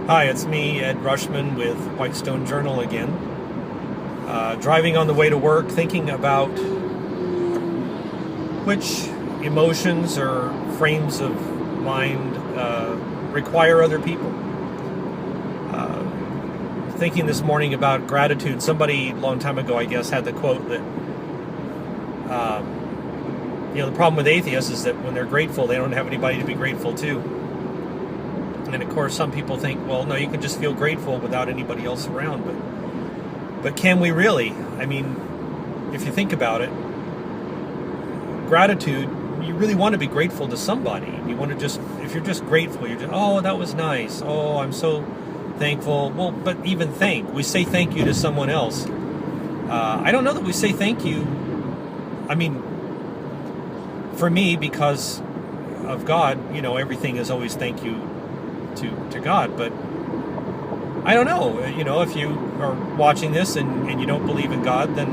Hi, it's me, Ed Rushman with Whitestone Journal again. Driving on the way to work, thinking about which emotions or frames of mind require other people. Thinking this morning about gratitude. Somebody a long time ago, I guess, had the quote that the problem with atheists is that when they're grateful, they don't have anybody to be grateful to. And of course, some people think, well, no, you can just feel grateful without anybody else around. But can we really? I mean, if you think about it, gratitude, you really want to be grateful to somebody. You want to just, if you're just grateful, you're just, oh, that was nice. Oh, I'm so thankful. Well, but even we say thank you to someone else. I don't know that we say thank you. I mean, for me, because of God, everything is always thank you to God. But I don't know, if you are watching this and you don't believe in God, then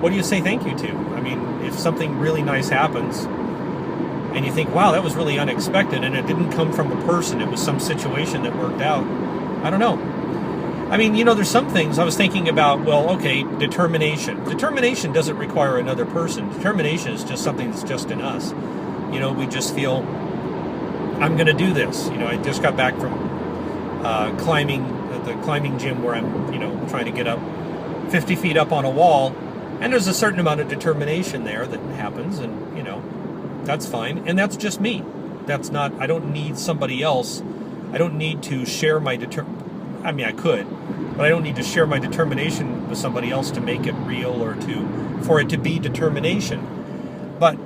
what do you say thank you to? I mean, if something really nice happens and you think, wow, that was really unexpected, and it didn't come from a person, it was some situation that worked out. I don't know. I mean, there's some things I was thinking about, determination. Determination doesn't require another person. Determination is just something that's just in us. We just feel, I'm going to do this. I just got back from climbing at the climbing gym where I'm, trying to get up 50 feet up on a wall. And there's a certain amount of determination there that happens, and, that's fine. And that's just me. That's not, I don't need somebody else. I don't need to share my I mean, I could, but I don't need to share my determination with somebody else to make it real or for it to be determination. But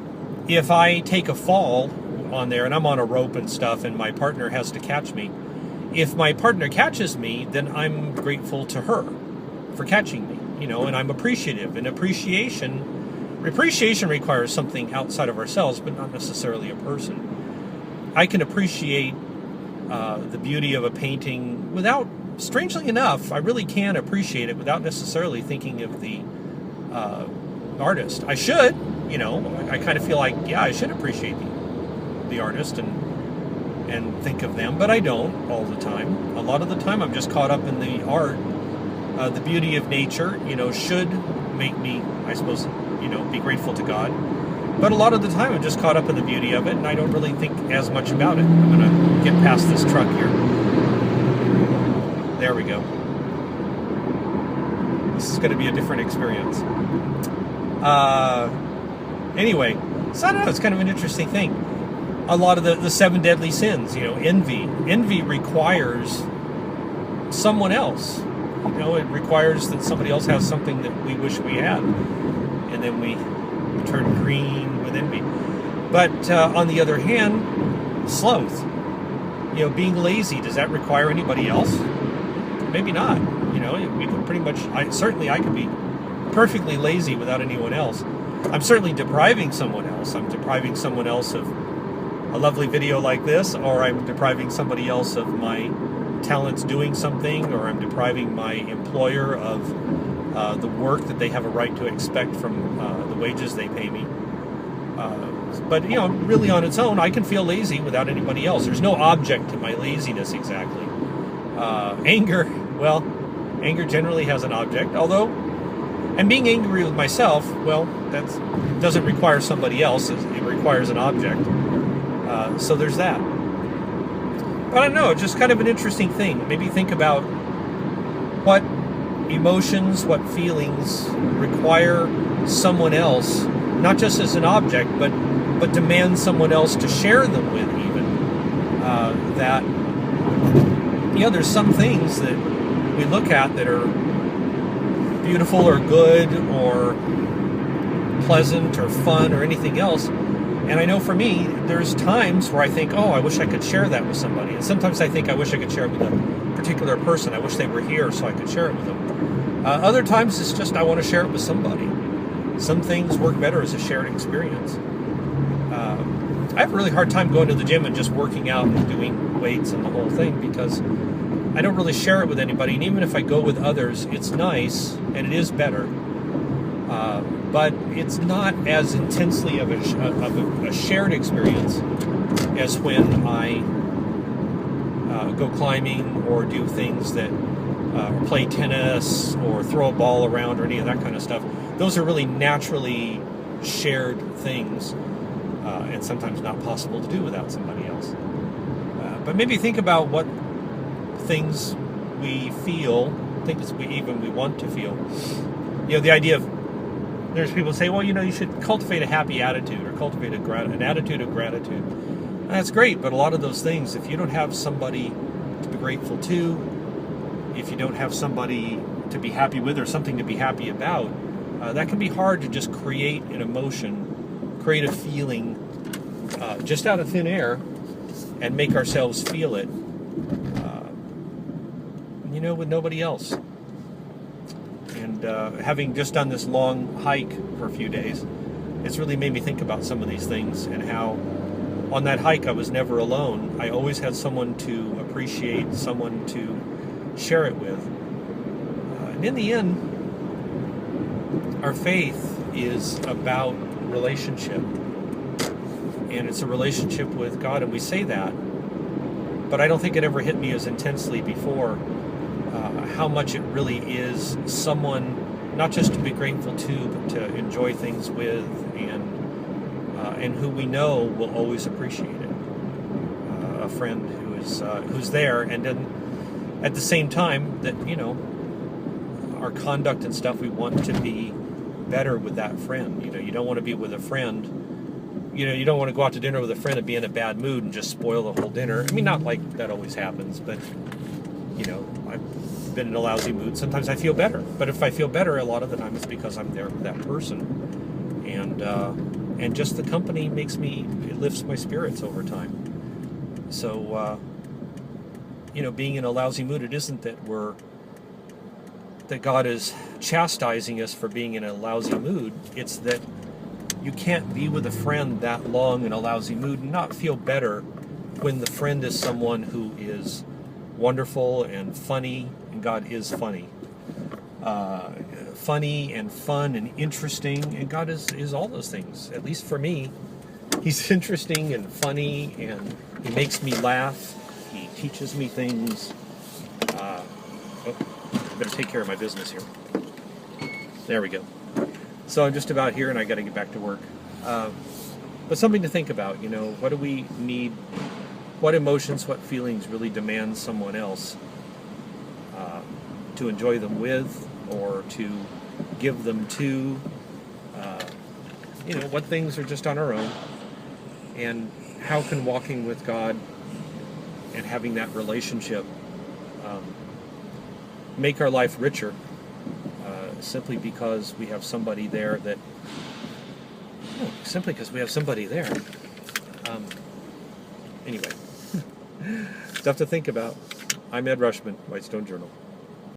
if I take a fall on there and I'm on a rope and stuff and my partner has to catch me, if my partner catches me, then I'm grateful to her for catching me, and I'm appreciative. And appreciation requires something outside of ourselves, but not necessarily a person. I can appreciate the beauty of a painting without, strangely enough, I really can appreciate it without necessarily thinking of the artist. I should, I kind of feel like, yeah, I should appreciate the artist and think of them, but I don't all the time. A lot of the time I'm just caught up in the art. The beauty of nature, should make me, I suppose, be grateful to God. But a lot of the time I'm just caught up in the beauty of it, and I don't really think as much about it. I'm going to get past this truck here. There we go. This is going to be a different experience. Anyway, so I don't know, it's kind of an interesting thing. A lot of the seven deadly sins, envy. Envy requires someone else. It requires that somebody else has something that we wish we had. And then we turn green with envy. But on the other hand, sloth. Being lazy, does that require anybody else? Maybe not. We could pretty much, I could be perfectly lazy without anyone else. I'm certainly depriving someone else. I'm depriving someone else of a lovely video like this, or I'm depriving somebody else of my talents doing something, or I'm depriving my employer of the work that they have a right to expect from the wages they pay me. But really on its own, I can feel lazy without anybody else. There's no object to my laziness exactly. Anger generally has an object, and being angry with myself, that doesn't require somebody else. It requires an object. So there's that. But I don't know, just kind of an interesting thing. Maybe think about what emotions, what feelings require someone else, not just as an object, but demand someone else to share them with even. There's some things that we look at that are beautiful or good or pleasant or fun or anything else. And I know for me, there's times where I think, oh, I wish I could share that with somebody. And sometimes I think I wish I could share it with a particular person. I wish they were here so I could share it with them. Other times it's just I want to share it with somebody. Some things work better as a shared experience. I have a really hard time going to the gym and just working out and doing weights and the whole thing because I don't really share it with anybody. And even if I go with others, it's nice and it is better. But it's not as intensely of a shared experience as when I go climbing or do things that play tennis or throw a ball around or any of that kind of stuff. Those are really naturally shared things, and sometimes not possible to do without somebody else. But maybe think about what things we feel, things we want to feel. The idea of, there's people who say, well, you should cultivate a happy attitude or cultivate an attitude of gratitude. That's great, but a lot of those things, if you don't have somebody to be grateful to, if you don't have somebody to be happy with or something to be happy about, that can be hard to just create an emotion, create a feeling just out of thin air and make ourselves feel it, with nobody else. And having just done this long hike for a few days, it's really made me think about some of these things and how on that hike I was never alone. I always had someone to appreciate, someone to share it with. And in the end, our faith is about relationship. And it's a relationship with God, and we say that. But I don't think it ever hit me as intensely before how much it really is someone not just to be grateful to, but to enjoy things with, and who we know will always appreciate it. A friend who's there, and then at the same time that our conduct and stuff, we want to be better with that friend. You don't want to be with a friend. You don't want to go out to dinner with a friend and be in a bad mood and just spoil the whole dinner. I mean, not like that always happens, but I've been in a lousy mood. Sometimes I feel better, but if I feel better, a lot of the time it's because I'm there with that person, and just the company it lifts my spirits over time. So being in a lousy mood, it isn't that God is chastising us for being in a lousy mood. It's that you can't be with a friend that long in a lousy mood and not feel better when the friend is someone who is wonderful and funny, and God is funny. Funny and fun and interesting, and God is all those things. At least for me, He's interesting and funny, and He makes me laugh. He teaches me things. Better take care of my business here. There we go. So I'm just about here, and I got to get back to work. But something to think about. What do we need? What emotions, what feelings really demand someone else to enjoy them with, or to give them to? What things are just on our own, and how can walking with God and having that relationship make our life richer, simply because we have somebody there anyway, stuff to think about. I'm Ed Rushman, Whitestone Journal.